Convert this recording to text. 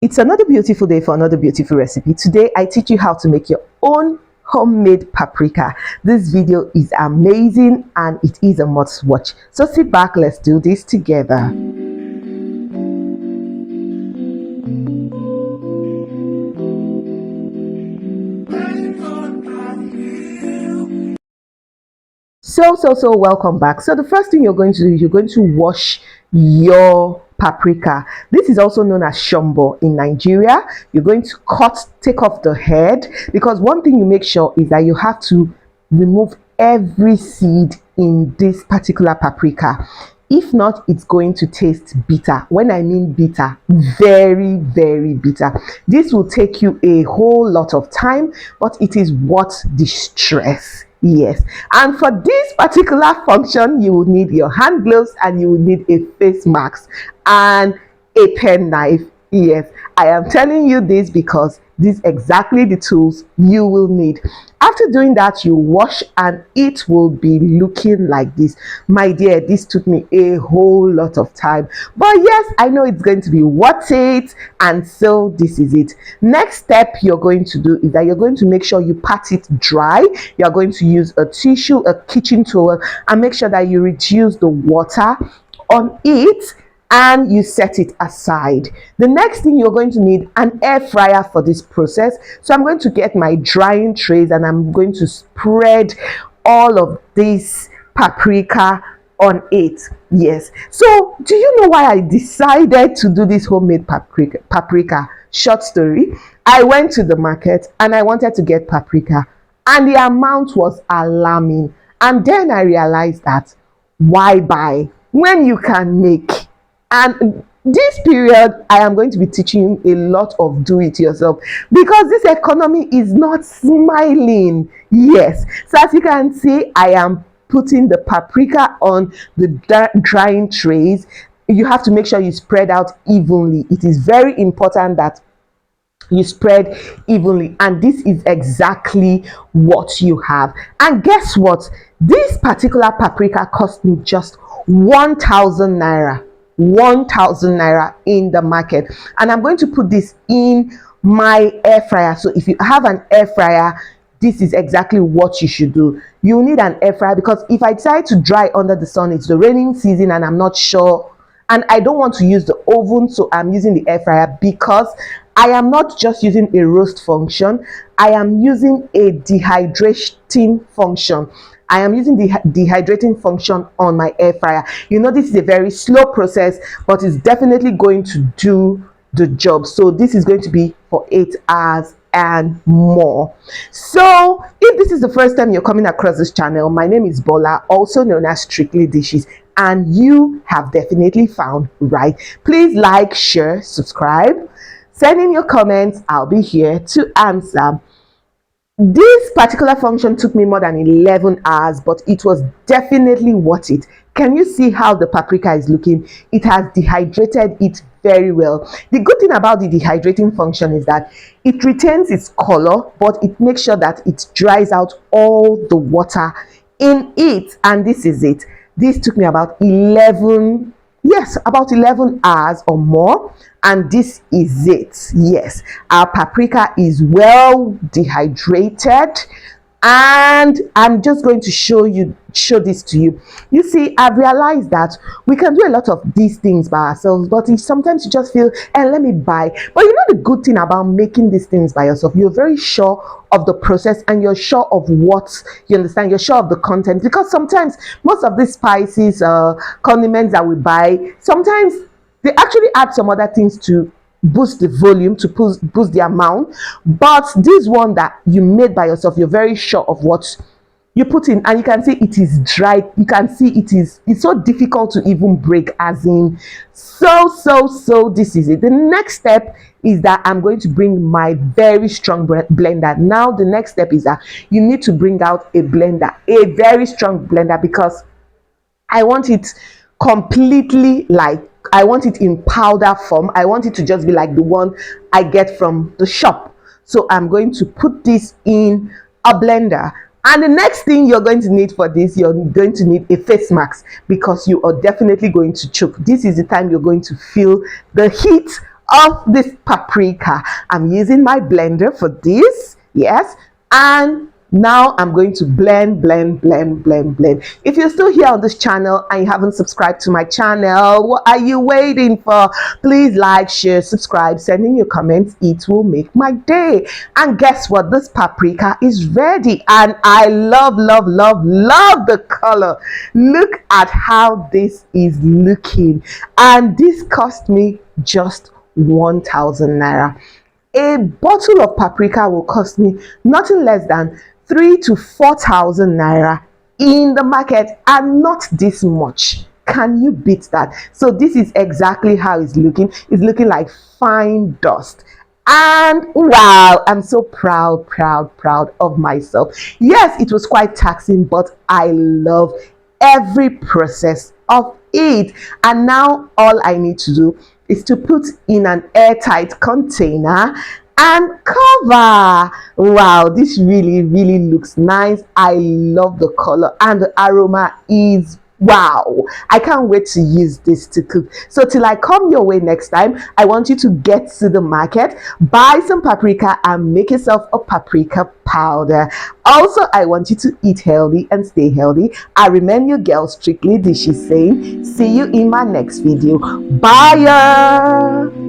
It's another beautiful day for another beautiful recipe. Today I teach you how to make your own homemade paprika. This video is amazing and it is a must watch. So sit back, let's do this together. So welcome back. So the first thing you're going to do is you're going to wash your paprika. This is also known as shombo in Nigeria. You're going to take off the head, because one thing you make sure is that you have to remove every seed in this particular paprika. If not, it's going to taste bitter. When I mean bitter, very, very bitter. This will take you a whole lot of time, but it is worth the stress. Yes, and for this particular function, you will need your hand gloves and you will need a face mask and a pen knife. Yes, I am telling you this because these are exactly the tools you will need. After doing that, you wash and it will be looking like this. My dear, this took me a whole lot of time, but yes, I know it's going to be worth it, and so this is it. Next step you're going to do is that you're going to make sure you pat it dry. You're going to use a tissue, a kitchen towel, and make sure that you reduce the water on it and you set it aside. The next thing you're going to need an air fryer for this process. So I'm going to get my drying trays and I'm going to spread all of this paprika on it. Yes. So do you know why I decided to do this homemade paprika? Short story. I went to the market and I wanted to get paprika and the amount was alarming. And then I realized that why buy when you can make? And this period, I am going to be teaching you a lot of do it yourself, because this economy is not smiling. Yes, so as you can see, I am putting the paprika on the drying trays. You have to make sure you spread out evenly. It is very important that you spread evenly, and this is exactly what you have. And guess what? This particular paprika cost me just 1,000 naira. 1,000 naira in the market, and I'm going to put this in my air fryer. So if you have an air fryer, this is exactly what you should do. You need an air fryer, because if I decide to dry under the sun, it's the raining season and I'm not sure, and I don't want to use the oven, so I'm using the air fryer, because I am not just using a roast function, I am using a dehydrating function. I am using the dehydrating function on my air fryer. You know, this is a very slow process, but it's definitely going to do the job. So this is going to be for 8 hours and more. So if this is the first time you're coming across this channel, my name is Bola, also known as Strictly Dishes, and you have definitely found right. Please like, share, subscribe, send in your comments. I'll be here to answer. This particular function took me more than 11 hours, but it was definitely worth it. Can you see how the paprika is looking? It has dehydrated it very well. The good thing about the dehydrating function is that it retains its color, but it makes sure that it dries out all the water in it. And this is it. This took me about 11 hours or more, and this is it. Yes, our paprika is well dehydrated, and I'm just going to show this to you. You see, I've realized that we can do a lot of these things by ourselves, but sometimes you just feel, let me buy. But you know, the good thing about making these things by yourself, you're very sure of the process and you're sure of what you understand, you're sure of the content, because sometimes most of these spices, condiments that we buy, sometimes they actually add some other things to boost the volume, to boost the amount. But this one that you made by yourself, you're very sure of what you put in, and you can see it is dry. You can see it's so difficult to even break, as in so this is it. The next step is that I'm going to bring my very strong blender. Now the next step is that you need to bring out a blender, a very strong blender, because I want it completely, like, I want it in powder form. I want it to just be like the one I get from the shop. So I'm going to put this in a blender. And the next thing you're going to need for this, you're going to need a face mask, because you are definitely going to choke. This is the time you're going to feel the heat of this paprika. I'm using my blender for this, yes, and now I'm going to blend. If you're still here on this channel and you haven't subscribed to my channel, what are you waiting for? Please like, share, subscribe, send in your comments. It will make my day. And guess what? This paprika is ready, and I love the color. Look at how this is looking, and this cost me just 1,000 naira. A bottle of paprika will cost me nothing less than 3 to 4,000 naira in the market, and not this much. Can you beat that? So this is exactly how it's looking. It's looking like fine dust. And wow, I'm so proud of myself. Yes, it was quite taxing, but I love every process of it. And now all I need to do is to put in an airtight container and cover. Wow, this really looks nice. I love the color, and the aroma is wow. I can't wait to use this to cook. So till I come your way next time, I want you to get to the market, buy some paprika, and make yourself a paprika powder. Also, I want you to eat healthy and stay healthy. I remain your girl, Strictly Dishes, saying see you in my next video. Bye.